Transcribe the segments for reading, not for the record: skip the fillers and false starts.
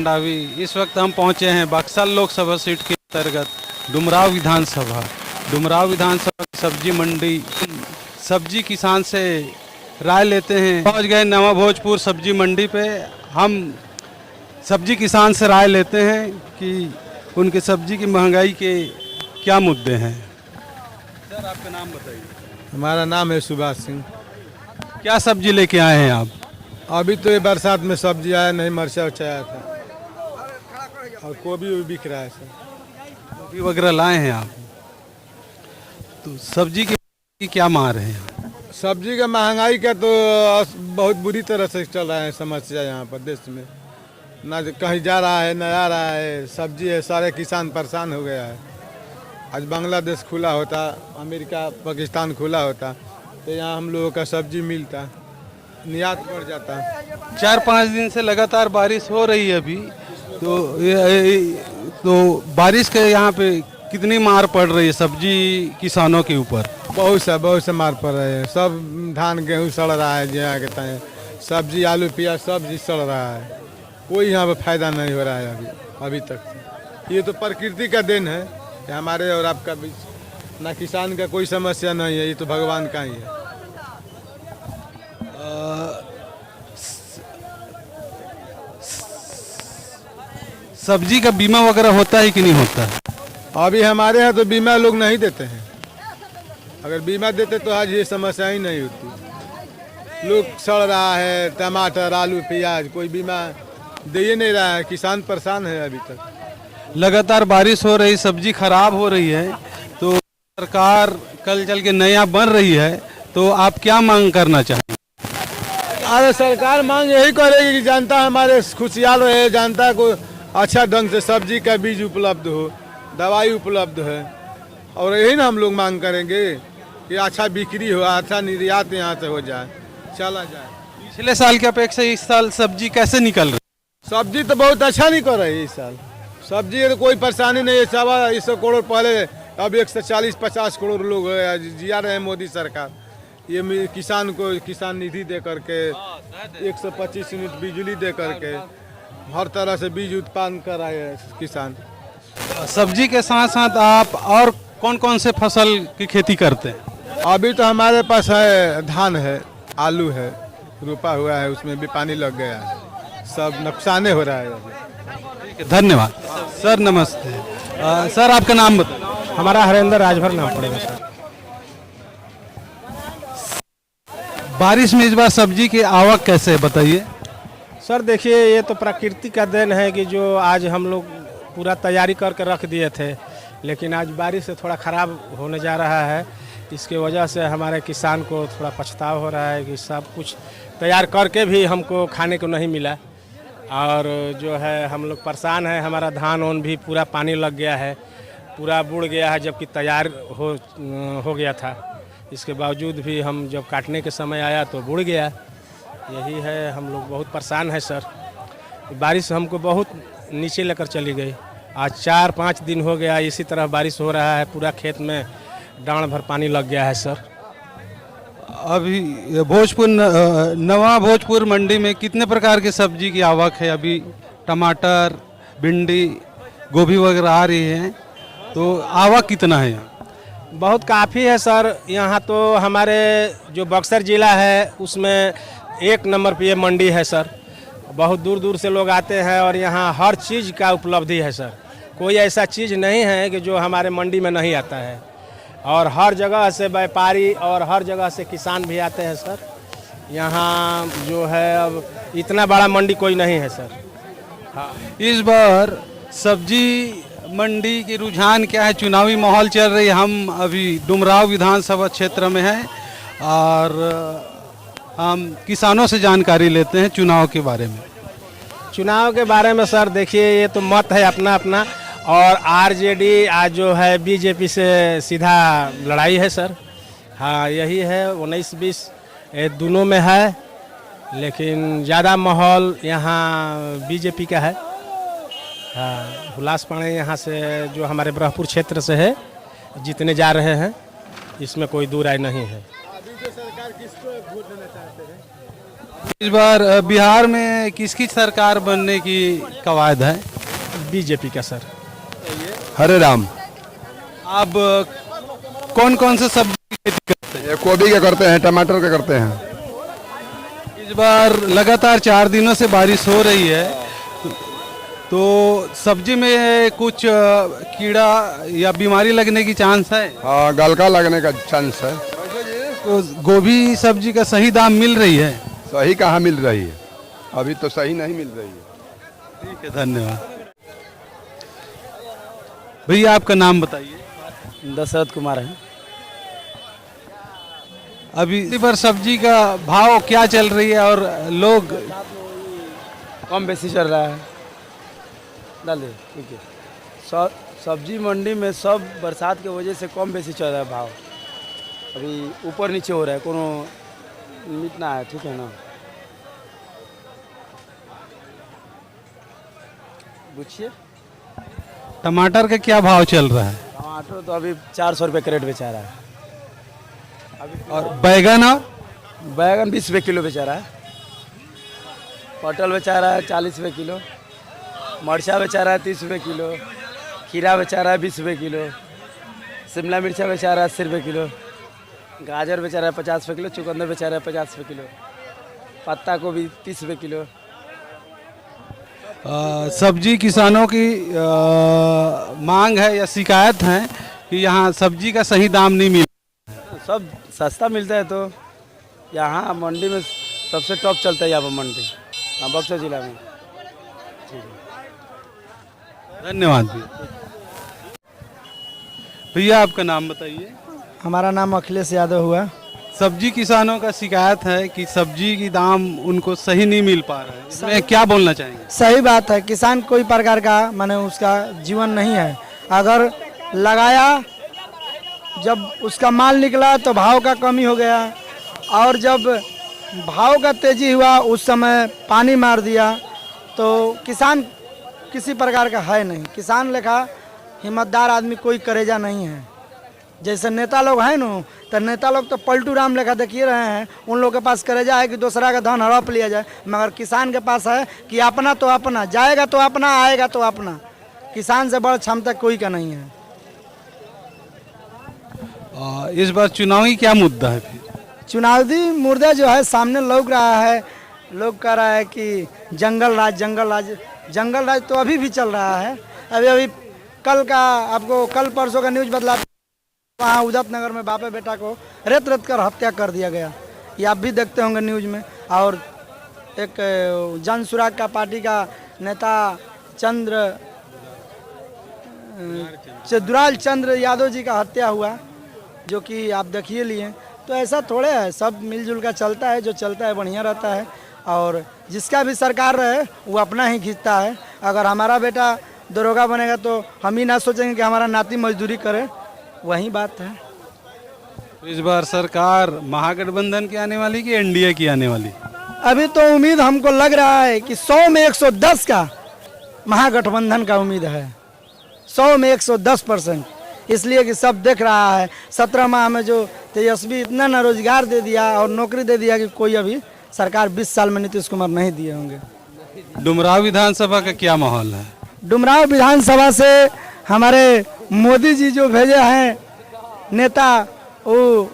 मंडावी। इस वक्त हम पहुंचे हैं बक्सर लोकसभा सीट के अंतर्गत डुमराव विधानसभा की सब्जी मंडी। सब्जी किसान से राय लेते हैं। पहुंच गए नवा भोजपुर सब्जी मंडी पे। हम सब्जी किसान से राय लेते हैं कि उनके सब्जी की महंगाई के क्या मुद्दे हैं। सर आपका नाम बताइए। हमारा नाम है सुभाष सिंह। क्या सब्जी लेके आए हैं आप? अभी तो ये बरसात में सब्जी आया नहीं, मरचा उर्चा आया था और गोभी भी बिक रहा है सर। गोभी वगैरह लाए हैं आप? तो सब्जी की क्या मार है? सब्जी का महंगाई का तो बहुत बुरी तरह से चल रहा है समस्या यहाँ पर देश में। ना कहीं जा रहा है ना आ रहा है, सब्जी है, सारे किसान परेशान हो गया है। आज बांग्लादेश खुला होता, अमेरिका पाकिस्तान खुला होता तो यहाँ हम लोगों का सब्जी मिलता, निर्यात बढ़ जाता। 4-5 दिन से लगातार बारिश हो रही है अभी। तो बारिश के यहाँ पे कितनी मार पड़ रही है सब्जी किसानों के ऊपर? बहुत से मार पड़ रहे हैं। सब धान गेहूँ सड़ रहा है, जहाँ कहते हैं सब्जी आलू प्याज सब्जी सड़ रहा है। कोई यहाँ पे फायदा नहीं हो रहा है अभी तक। ये तो प्रकृति का देन है कि हमारे और आपका बीच ना किसान का कोई समस्या नहीं है, ये तो भगवान का ही है। सब्जी का बीमा वगैरह होता है कि नहीं होता है? अभी हमारे यहाँ तो बीमा लोग नहीं देते हैं। अगर बीमा देते तो आज ये समस्या ही नहीं होती। लोग सड़ रहा है, टमाटर आलू प्याज, कोई बीमा दे ही नहीं रहा है। किसान परेशान है अभी तक। लगातार बारिश हो रही, सब्जी खराब हो रही है, तो सरकार कल चल के नया बन रही है, तो आप क्या मांग करना चाहेंगे? अरे सरकार मांग यही करेगी कि जनता हमारे खुशहाल रहे, जनता को अच्छा ढंग से सब्जी का बीज उपलब्ध हो, दवाई उपलब्ध है। और यही ना हम लोग मांग करेंगे कि अच्छा बिक्री हो, अच्छा निर्यात यहाँ से हो जाए, चला जाए। पिछले साल की अपेक्षा इस साल सब्जी कैसे निकल रही? सब्जी तो बहुत अच्छा नहीं कर रही है इस साल। सब्जी तो कोई परेशानी नहीं है। 100 करोड़ पहले, अब 140-50 करोड़ लोग जिया रहे हैं मोदी सरकार। ये किसान को किसान निधि दे करके 125 यूनिट बिजली दे करके हर तरह से बीज उत्पादन कर रहे हैं किसान। सब्जी के साथ साथ आप और कौन कौन से फसल की खेती करते हैं? अभी तो हमारे पास है धान है, आलू है, रोपा हुआ है, उसमें भी पानी लग गया है, सब नुकसाने हो रहा है अभी। ठीक है, धन्यवाद। सर नमस्ते। सर आपका नाम बताइए। हमारा हरेंद्र राजभर नाम पड़ेगा सर। बारिश में इस बार सब्जी की आवक कैसे है बताइए? सर देखिए, ये तो प्रकृति का देन है कि जो आज हम लोग पूरा तैयारी करके रख दिए थे, लेकिन आज बारिश से थोड़ा ख़राब होने जा रहा है। इसके वजह से हमारे किसान को थोड़ा पछतावा हो रहा है कि सब कुछ तैयार करके भी हमको खाने को नहीं मिला। और जो है हम लोग परेशान हैं। हमारा धान ओन भी पूरा पानी लग गया है, पूरा बुड़ गया है, जबकि तैयार हो गया था। इसके बावजूद भी हम जब काटने के समय आया तो बुड़ गया। यही है, हम लोग बहुत परेशान हैं सर। बारिश हमको बहुत नीचे लेकर चली गई। आज 4-5 दिन हो गया इसी तरह बारिश हो रहा है, पूरा खेत में डांड भर पानी लग गया है सर। अभी नवा भोजपुर मंडी में कितने प्रकार की सब्जी की आवक है? अभी टमाटर, भिंडी, गोभी वगैरह आ रही है, तो आवक कितना है यहाँ? बहुत काफ़ी है सर। यहाँ तो हमारे जो बक्सर ज़िला है उसमें 1 नंबर पे ये मंडी है सर। बहुत दूर दूर से लोग आते हैं और यहाँ हर चीज़ का उपलब्धि है सर। कोई ऐसा चीज़ नहीं है कि जो हमारे मंडी में नहीं आता है। और हर जगह से व्यापारी और हर जगह से किसान भी आते हैं सर। यहाँ जो है अब इतना बड़ा मंडी कोई नहीं है सर। हाँ, इस बार सब्जी मंडी के रुझान क्या है? चुनावी माहौल चल रही है। हम अभी डुमराव विधानसभा क्षेत्र में हैं और हम किसानों से जानकारी लेते हैं चुनाव के बारे में। चुनाव के बारे में सर देखिए, ये तो मत है अपना अपना। और आरजेडी आज जो है बीजेपी से सीधा लड़ाई है सर। हाँ यही है, 19-20 दोनों में है, लेकिन ज़्यादा माहौल यहाँ बीजेपी का है। हाँ, हुलास पाणे यहाँ से जो हमारे ब्रह्मपुर क्षेत्र से है जीतने जा रहे हैं, इसमें कोई दो राय नहीं है। अभी जो सरकार किसको वोट देना चाहते हैं? इस बार बिहार में किसकी सरकार बनने की कवायद है? बीजेपी का सर। हरे राम। आप कौन कौन से सब्जी की खेती करते हैं? ये गोभी के करते हैं, टमाटर के करते हैं। इस बार लगातार 4 दिनों से बारिश हो रही है, तो सब्जी में कुछ कीड़ा या बीमारी लगने की चांस है? हाँ, गलका लगने का चांस है। तो गोभी सब्जी का सही दाम मिल रही है? सही कहाँ मिल रही है, अभी तो सही नहीं मिल रही है। ठीक है, धन्यवाद। भैया आपका नाम बताइए। दशरथ कुमार है। अभी इस बार सब्जी का भाव क्या चल रही है और लोग कम बेसी चल रहा है। डाल दे, ठीक है। सब्जी मंडी में सब बरसात की वजह से कम बेसी चल रहा है भाव। अभी ऊपर नीचे हो रहा है, कोनो लिमिट ना है, ठीक है ना। पूछिए। टमाटर का क्या भाव चल रहा है? टमाटर तो अभी 400 रुपये कैरेट बेचा रहा है। और बैगन? और बैगन 20 रुपये किलो बेचा रहा है। पटल बेचा रहा है 40 रुपये किलो। मरचा बेचा रहा है 30 रुपये किलो। खीरा बेचा रहा है 20 रुपये किलो। शिमला मिर्चा बेचा रहा है 80 रुपये किलो। गाजर बेचा रहा है 50 रुपये किलो। चुकंदर बेचा रहा है 50 रुपये किलो। पत्ता गोभी 30 रुपये किलो। सब्जी किसानों की मांग है या शिकायत है कि यहाँ सब्जी का सही दाम नहीं मिल। सब सस्ता मिलता है, तो यहाँ मंडी में सबसे टॉप चलता है यहाँ पर मंडी, हाँ, बक्सर जिला में। धन्यवाद भैया। आपका नाम बताइए। हमारा नाम अखिलेश यादव हुआ। सब्जी किसानों का शिकायत है कि सब्जी की दाम उनको सही नहीं मिल पा रहा है, इसमें क्या बोलना चाहेंगे? सही बात है, किसान कोई प्रकार का माने उसका जीवन नहीं है। अगर लगाया, जब उसका माल निकला तो भाव का कमी हो गया, और जब भाव का तेजी हुआ उस समय पानी मार दिया, तो किसान किसी प्रकार का है नहीं। किसान लेखा हिम्मतदार आदमी कोई करेजा नहीं है। जैसे नेता लोग हैं ना, तो नेता लोग तो पलटू राम लेखा देखिए रहे हैं, उन लोगों के पास करेजा है कि दूसरा का धन हड़प लिया जाए, मगर किसान के पास है कि अपना तो अपना, जाएगा तो अपना, आएगा तो अपना। किसान से बड़ा क्षमता कोई का नहीं है। इस बार चुनावी क्या मुद्दा है फिर? चुनावी मुद्दा जो है सामने लौक रहा है। लोग कह रहा है कि जंगल राज, जंगल राज। जंगल राज तो अभी भी चल रहा है। अभी कल का आपको, कल परसों का न्यूज़ बदला, वहाँ उदत नगर में बापे बेटा को रेत रेत कर हत्या कर दिया गया। ये आप भी देखते होंगे न्यूज़ में। और एक जन सुराग का पार्टी का नेता दुलाल चंद्र यादव जी का हत्या हुआ, जो कि आप देखिए लिए। तो ऐसा थोड़े है, सब मिलजुल का चलता है, जो चलता है बढ़िया रहता है। और जिसका भी सरकार रहे वो अपना ही खींचता है। अगर हमारा बेटा दरोगा बनेगा तो हम ही ना सोचेंगे कि हमारा नाती मजदूरी करे, वही बात है। इस बार सरकार महागठबंधन की आने वाली कि एनडीए की आने वाली? अभी तो उम्मीद हमको लग रहा है कि 100 में 110 का महागठबंधन का उम्मीद है। 100 में 110%। इसलिए कि सब देख रहा है 17 माह में जो तेजस्वी इतना ना रोजगार दे दिया और नौकरी दे दिया कि कोई अभी सरकार 20 साल में नीतीश कुमार नहीं दिए होंगे। डुमराव विधानसभा का क्या माहौल है? डुमराव विधानसभा से हमारे मोदी जी जो भेजे हैं नेता, वो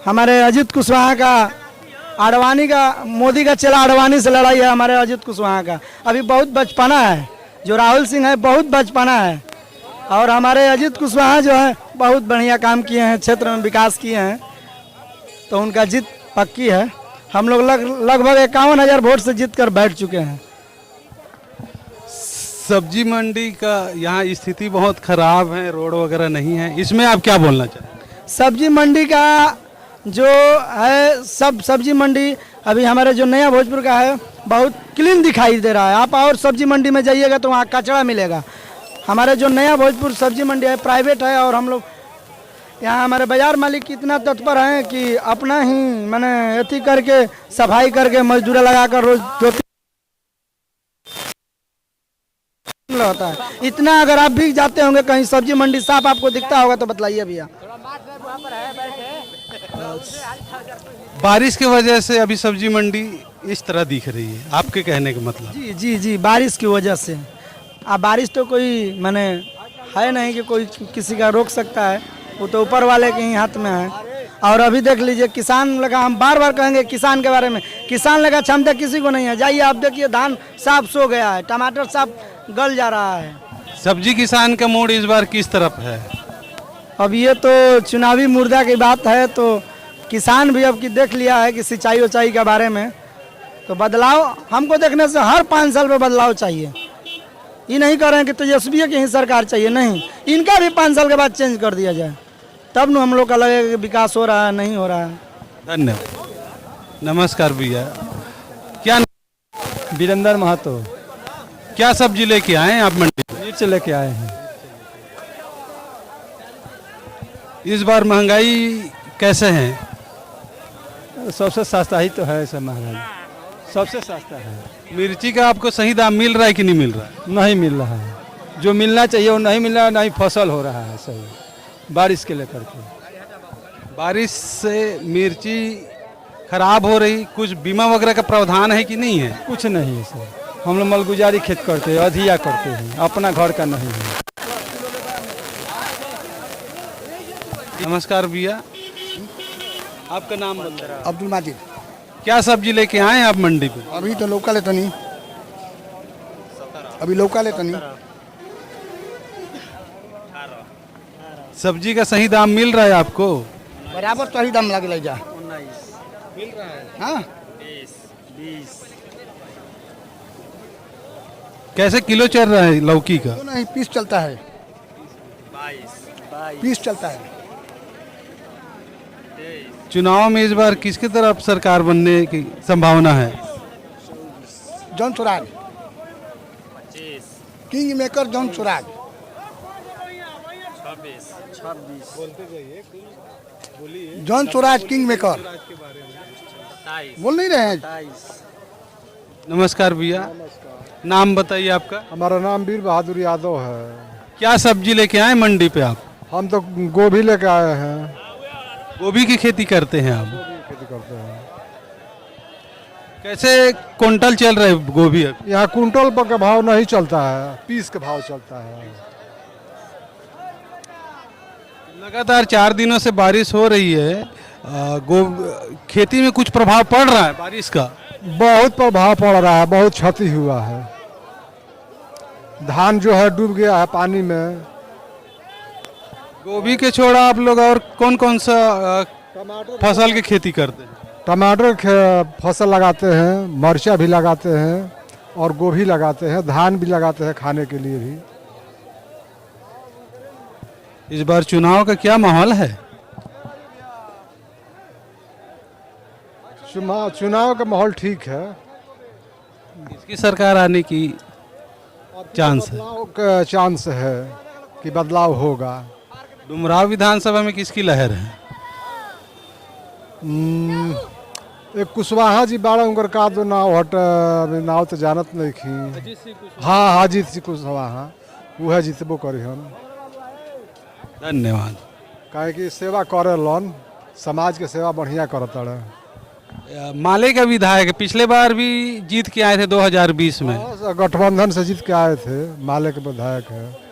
हमारे अजीत कुशवाहा का, आडवाणी का, मोदी का चेला आडवाणी से लड़ाई है हमारे अजीत कुशवाहा का। अभी बहुत बचपना है, जो राहुल सिंह है बहुत बचपना है। और हमारे अजीत कुशवाहा जो है बहुत बढ़िया काम किए हैं, क्षेत्र में विकास किए हैं, तो उनका जीत पक्की है। हम लोग लगभग 51,000 वोट से जीत कर बैठ चुके हैं। सब्जी मंडी का यहाँ स्थिति बहुत खराब है, रोड वगैरह नहीं है, इसमें आप क्या बोलना चाहेंगे? सब्जी मंडी का जो है, सब सब्जी मंडी अभी हमारे जो नया भोजपुर का है बहुत क्लीन दिखाई दे रहा है। आप और सब्जी मंडी में जाइएगा तो वहाँ कचरा मिलेगा। हमारे जो नया भोजपुर सब्जी मंडी है प्राइवेट है, और हम लोग यहाँ हमारे बाजार मालिक इतना तत्पर हैं कि अपना ही मैंने एथी करके सफाई करके मजदूर लगाकर रोज 2-3 होता है। इतना अगर आप भी जाते होंगे कहीं सब्जी मंडी साफ आपको दिखता होगा तो बतलाइए भैया। बारिश की वजह से अभी सब्जी मंडी इस तरह दिख रही है, आपके कहने का मतलब? जी जी जी, बारिश की वजह से। अब बारिश तो कोई माने है नहीं कि कोई किसी का रोक सकता है, वो तो ऊपर वाले के ही हाथ में है। और अभी देख लीजिए किसान लगा, हम बार बार कहेंगे किसान के बारे में, किसान लगा क्षमता किसी को नहीं है। जाइए आप देखिए, धान साफ सो गया है, टमाटर साफ गल जा रहा है। सब्जी किसान का मूड इस बार किस तरफ है? अब ये तो चुनावी मुद्दा की बात है, तो किसान भी अब की देख लिया है कि सिंचाई उचाई के बारे में, तो बदलाव हमको देखने से हर 5 साल में बदलाव चाहिए। ये नहीं कर रहे हैं कि तेजस्वी की ही सरकार चाहिए, नहीं, इनका भी 5 साल के बाद चेंज कर दिया जाए, तब न हम लोग का लगेगा कि विकास हो रहा है, नहीं हो रहा है। धन्यवाद। नमस्कार भैया, क्या वीरेंद्र महतो। क्या सब्जी लेके आए हैं आप मंडी में? मिर्च लेके आए हैं। इस बार महंगाई कैसे है? सबसे सस्ता ही तो है, सब महंगाई सबसे सस्ता है। मिर्ची का आपको सही दाम मिल रहा है कि नहीं मिल रहा है? नहीं मिल रहा है, जो मिलना चाहिए वो नहीं मिल रहा है, नहीं फसल हो रहा है सही, बारिश के लेकर के। बारिश से मिर्ची खराब हो रही, कुछ बीमा वगैरह का प्रावधान है कि नहीं है? कुछ नहीं है सर, हम लोग मलगुजारी खेत करते हैं, अधिया करते हैं, अपना घर का नहीं है। नमस्कार भैया, आपका नाम बताइए। अब्दुल माजिद। क्या सब्जी लेके आए हैं आप मंडी पे? अभी तो लोकल है तो नहीं, अभी लोकल है तो नहीं। सब्जी का सही दाम मिल रहा है आपको? बराबर तो ही दाम लगे जा। मिल रहा है। हाँ, 20 कैसे किलो चल रहा है लौकी का? तो नहीं, पीस चलता है, 20 चलता है। चुनाव में इस बार किसकी तरफ सरकार बनने की संभावना है? John Swaraj, king maker John Swaraj. John Swaraj king maker बोल नहीं रहे हैं। नमस्कार भैया, नाम बताइए आपका। हमारा नाम वीर बहादुर यादव है। क्या सब्जी लेके आए मंडी पे आप? हम तो गोभी लेके आए हैं, गोभी की खेती करते हैं आप? खेती करते हैं। कैसे क्विंटल चल रहा है गोभी अब? यहाँ कुंटल पर का भाव नहीं चलता है, पीस के भाव चलता है। लगातार 4 दिनों से बारिश हो रही है, खेती में कुछ प्रभाव पड़ रहा है बारिश का? बहुत प्रभाव पड़ रहा है, बहुत क्षति हुआ है। धान जो है डूब गया है पानी में। गोभी के छोड़ा आप लोग और कौन कौन सा फसल की खेती करते हैं? टमाटर फसल लगाते हैं, मरचा भी लगाते हैं और गोभी लगाते हैं, धान भी लगाते हैं खाने के लिए भी। इस बार चुनाव का क्या माहौल है? चुनाव का माहौल ठीक है। किसकी सरकार आने की चांस है? बदलाव का चांस है कि बदलाव होगा। डुमराव विधानसभा में किसकी लहर है? एक कुशवाहा जी बाड़ा उनकर का दो नाव हट, नाव तो जानत नहीं खी। हाँ, हाजीत जी कुशवाहा वह जीतबो करी हम। धन्यवाद। काहे कि सेवा करे लन, समाज के सेवा बढ़िया करत रहे। माले का विधायक पिछले बार भी जीत के आए थे 2020 में। गठबंधन से जीत के आए थे, माले के विधायक है।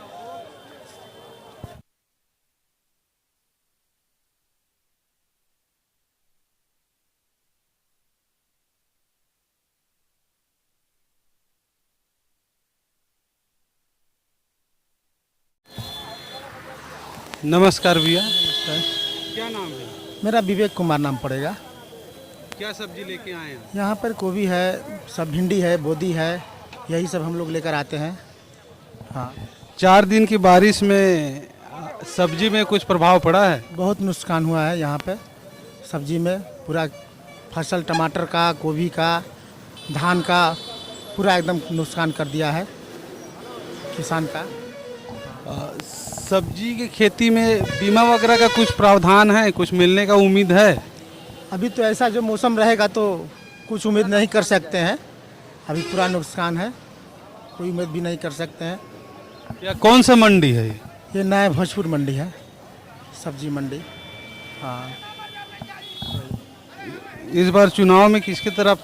नमस्कार भैया, क्या नाम है? मेरा विवेक कुमार नाम पड़ेगा। क्या सब्जी लेके आए हैं? यहाँ पर गोभी है, सब भिंडी है, बोदी है, यही सब हम लोग लेकर आते हैं। हाँ, 4 दिन की बारिश में सब्जी में कुछ प्रभाव पड़ा है? बहुत नुकसान हुआ है यहाँ पे सब्जी में। पूरा फसल टमाटर का, गोभी का, धान का पूरा एकदम नुकसान कर दिया है किसान का। सब्जी की खेती में बीमा वगैरह का कुछ प्रावधान है, कुछ मिलने का उम्मीद है? अभी तो ऐसा जो मौसम रहेगा तो कुछ उम्मीद नहीं कर सकते हैं। अभी पूरा नुकसान है, कोई उम्मीद भी नहीं कर सकते हैं। या कौन सा मंडी है ये? ये नया भोजपुर मंडी है, सब्जी मंडी। हाँ, इस बार चुनाव में किसकी तरफ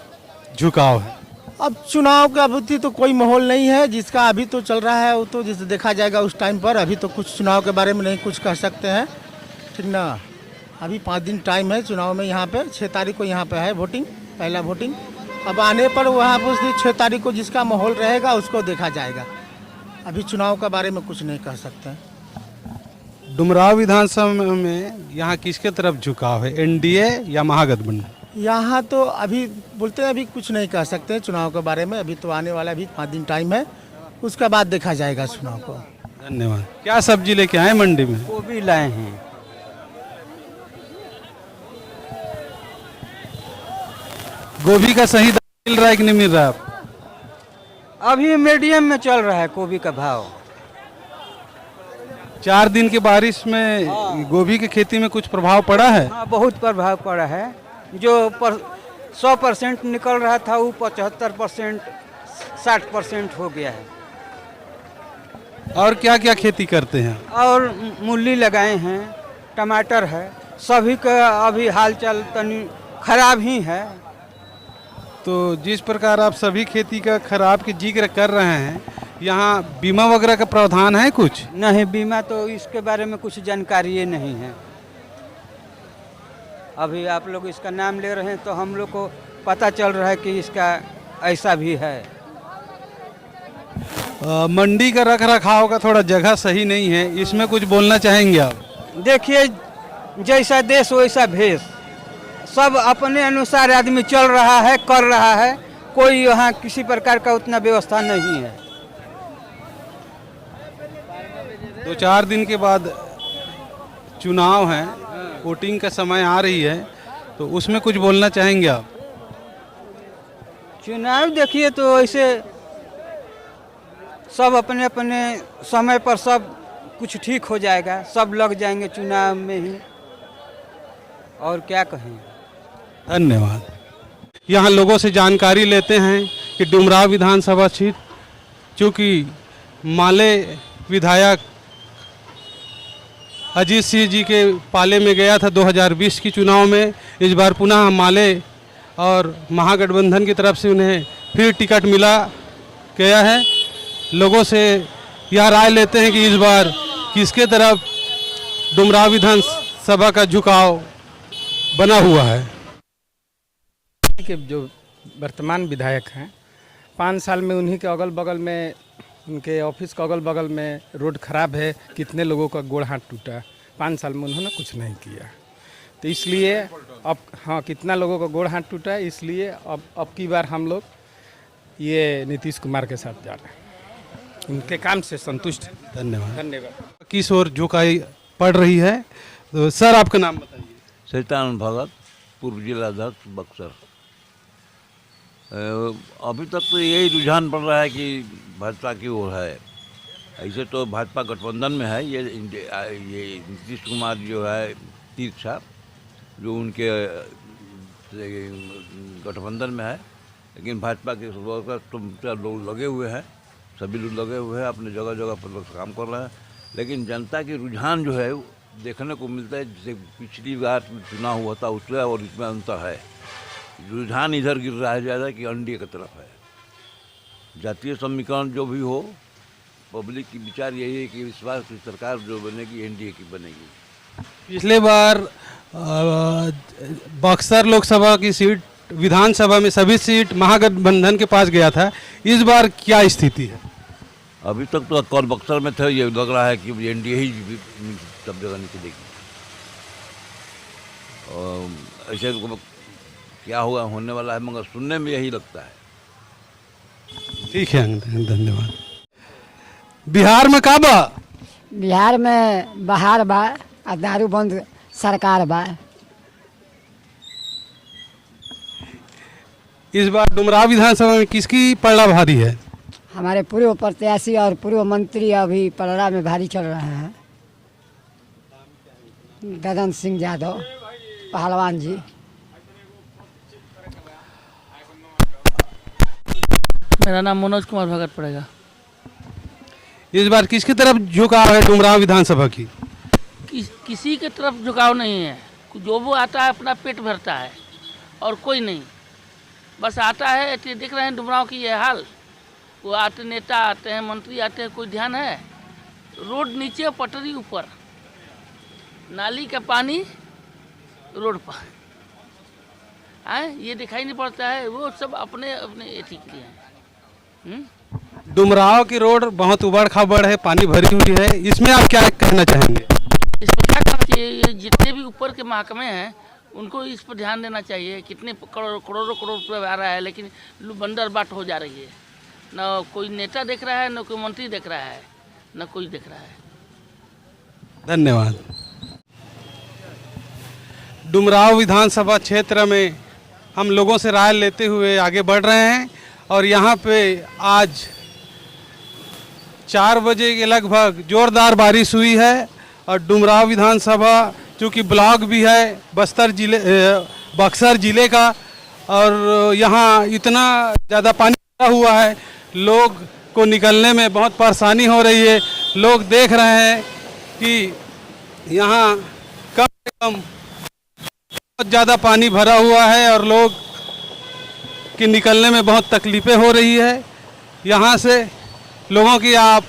झुकाव है? अब चुनाव का अभी तो कोई माहौल नहीं है, जिसका अभी तो चल रहा है वो तो जिसे देखा जाएगा उस टाइम पर। अभी तो कुछ चुनाव के बारे में नहीं कुछ कह सकते हैं, ठीक ना। अभी 5 दिन टाइम है चुनाव में। यहाँ पे 6 तारीख को यहाँ पे है वोटिंग, पहला वोटिंग। अब आने पर वहाँ पर 6 तारीख को जिसका माहौल रहेगा उसको देखा जाएगा। अभी चुनाव के बारे में कुछ नहीं कह सकते हैं। डुमराव विधानसभा में यहाँ किसके तरफ झुकाव है, एनडीए या महागठबंधन? यहाँ तो अभी बोलते हैं, अभी कुछ नहीं कह सकते हैं चुनाव के बारे में। अभी तो आने वाला अभी 5 दिन टाइम है, उसके बाद देखा जाएगा चुनाव को। धन्यवाद। क्या सब्जी लेके आए मंडी में? गोभी लाए हैं। गोभी का सही दाम मिल रहा है कि नहीं मिल रहा है? अभी मीडियम में चल रहा है गोभी का भाव। 4 दिन की बारिश में गोभी की खेती में कुछ प्रभाव पड़ा है? हाँ, बहुत प्रभाव पड़ा है। जो 100% निकल रहा था वो 75%, 60% हो गया है। और क्या क्या खेती करते हैं? और मूली लगाए हैं, टमाटर है। सभी का अभी हाल चाल तनी खराब ही है। तो जिस प्रकार आप सभी खेती का खराब की जिक्र कर रहे हैं, यहाँ बीमा वगैरह का प्रावधान है कुछ? नहीं, बीमा तो इसके बारे में कुछ जानकारी नहीं है। अभी आप लोग इसका नाम ले रहे हैं तो हम लोग को पता चल रहा है कि इसका ऐसा भी है। मंडी का रख रखाव का थोड़ा जगह सही नहीं है, इसमें कुछ बोलना चाहेंगे आप? देखिए, जैसा देश वैसा भेष। सब अपने अनुसार आदमी चल रहा है, कर रहा है। कोई यहाँ किसी प्रकार का उतना व्यवस्था नहीं है। 2-4 दिन के बाद चुनाव है, वोटिंग का समय आ रही है, तो उसमें कुछ बोलना चाहेंगे आप? चुनाव देखिए तो ऐसे सब अपने अपने समय पर सब कुछ ठीक हो जाएगा। सब लग जाएंगे चुनाव में ही, और क्या कहें। धन्यवाद। यहाँ लोगों से जानकारी लेते हैं कि डुमराव विधानसभा सीट चूँकि माले विधायक अजीत सिंह जी के पाले में गया था 2020 की चुनाव में, इस बार पुनः माले और महागठबंधन की तरफ से उन्हें फिर टिकट मिला गया है। लोगों से यह राय लेते हैं कि इस बार किसके तरफ डुमराव विधानसभा का झुकाव बना हुआ है। के जो वर्तमान विधायक हैं, 5 साल में उन्हीं के अगल बगल में, उनके ऑफिस के अगल बगल में रोड खराब है। कितने लोगों का गोड़ हाथ टूटा, 5 साल में उन्होंने कुछ नहीं किया। तो इसलिए अब हाँ, कितना लोगों का गोड़ हाथ टूटा है, इसलिए अब की बार हम लोग ये नीतीश कुमार के साथ जा रहे हैं। उनके काम से संतुष्ट हैं। धन्यवाद। धन्यवाद। किस ओर झुकाई पड़ रही है? तो सर आपका नाम बताइए। सत्यानंद भगत, पूर्व जिलाध्यक्ष बक्सर। अभी तक तो यही रुझान पड़ रहा है कि भाजपा की ओर है। ऐसे तो भाजपा गठबंधन में है। ये नीतीश कुमार जो है तीर्थ साहब, जो उनके गठबंधन में है, लेकिन भाजपा के तो लोग लगे हुए हैं, सभी लोग लगे हुए हैं, अपने जगह जगह पर लोग काम कर रहे हैं। लेकिन जनता की रुझान जो है देखने को मिलता है, जैसे पिछली बार चुनाव हुआ था उसमें और इसमें अंतर है। रुझान इधर गिर रहा है ज़्यादा कि एनडीए की तरफ है। जातीय समीकरण जो भी हो, पब्लिक की विचार यही है कि इस बार की सरकार जो बनेगी एनडीए की बनेगी। पिछले बार बक्सर लोकसभा की सीट, विधानसभा में सभी सीट महागठबंधन के पास गया था। इस बार क्या स्थिति है? अभी तक तो कौन बक्सर में थे, ये लग रहा है कि एनडीए ही सब जगह निकलेगी। और ऐसे क्या होगा, होने वाला है, मगर सुनने में यही लगता है। ठीक है, धन्यवाद। बिहार में का बा? बिहार में बहार बा आ दारू बंद सरकार बा। इस बार डुमराव विधानसभा में किसकी पलड़ा भारी है? हमारे पूर्व प्रत्याशी और पूर्व मंत्री अभी पलड़ा में भारी चल रहे हैं। ददन सिंह यादव पहलवान जी। मेरा नाम मनोज कुमार भगत पड़ेगा। इस बार किसकी तरफ झुकाव है डुमराव विधानसभा की? किसी के तरफ झुकाव नहीं है। जो वो आता है अपना पेट भरता है। और कोई नहीं। बस आता है, देख रहे हैं डुमराव की ये हाल। वो आते नेता आते हैं, मंत्री आते हैं, कोई ध्यान है? रोड नीचे, पटरी ऊपर, नाली का पानी रोड पर आए, ये दिखाई नहीं पड़ता है। वो सब अपने अपने एथी के लिए हैं। डुमराव की रोड बहुत उबड़ खाबड़ है, पानी भरी हुई है, इसमें आप क्या कहना चाहेंगे? इसमें क्या करना चाहिए? जितने भी ऊपर के महकमे हैं उनको इस पर ध्यान देना चाहिए। कितने करोड़ों रुपये आ रहा है, लेकिन बंदर बाट हो जा रही है। न कोई नेता देख रहा है, न कोई मंत्री देख रहा है, न कोई देख रहा है। धन्यवाद। डुमराव विधानसभा क्षेत्र में हम लोगों से राय लेते हुए आगे बढ़ रहे हैं और यहाँ पे आज 4 बजे के लगभग जोरदार बारिश हुई है और डुमराव विधानसभा चूँकि ब्लॉक भी है बक्सर ज़िले का, और यहाँ इतना ज़्यादा पानी भरा हुआ है, लोग को निकलने में बहुत परेशानी हो रही है। लोग देख रहे हैं कि यहाँ कम से कम बहुत ज़्यादा पानी भरा हुआ है और लोग कि निकलने में बहुत तकलीफ़ें हो रही है। यहाँ से लोगों की आप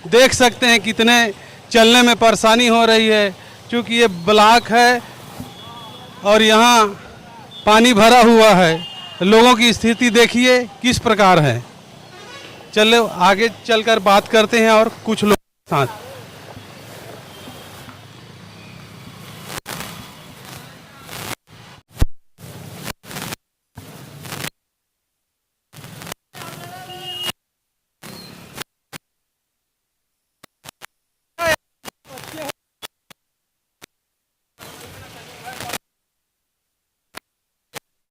देख सकते हैं कितने चलने में परेशानी हो रही है, क्योंकि ये ब्लॉक है और यहाँ पानी भरा हुआ है। लोगों की स्थिति देखिए किस प्रकार है। चलो आगे चलकर बात करते हैं और कुछ लोगों के साथ।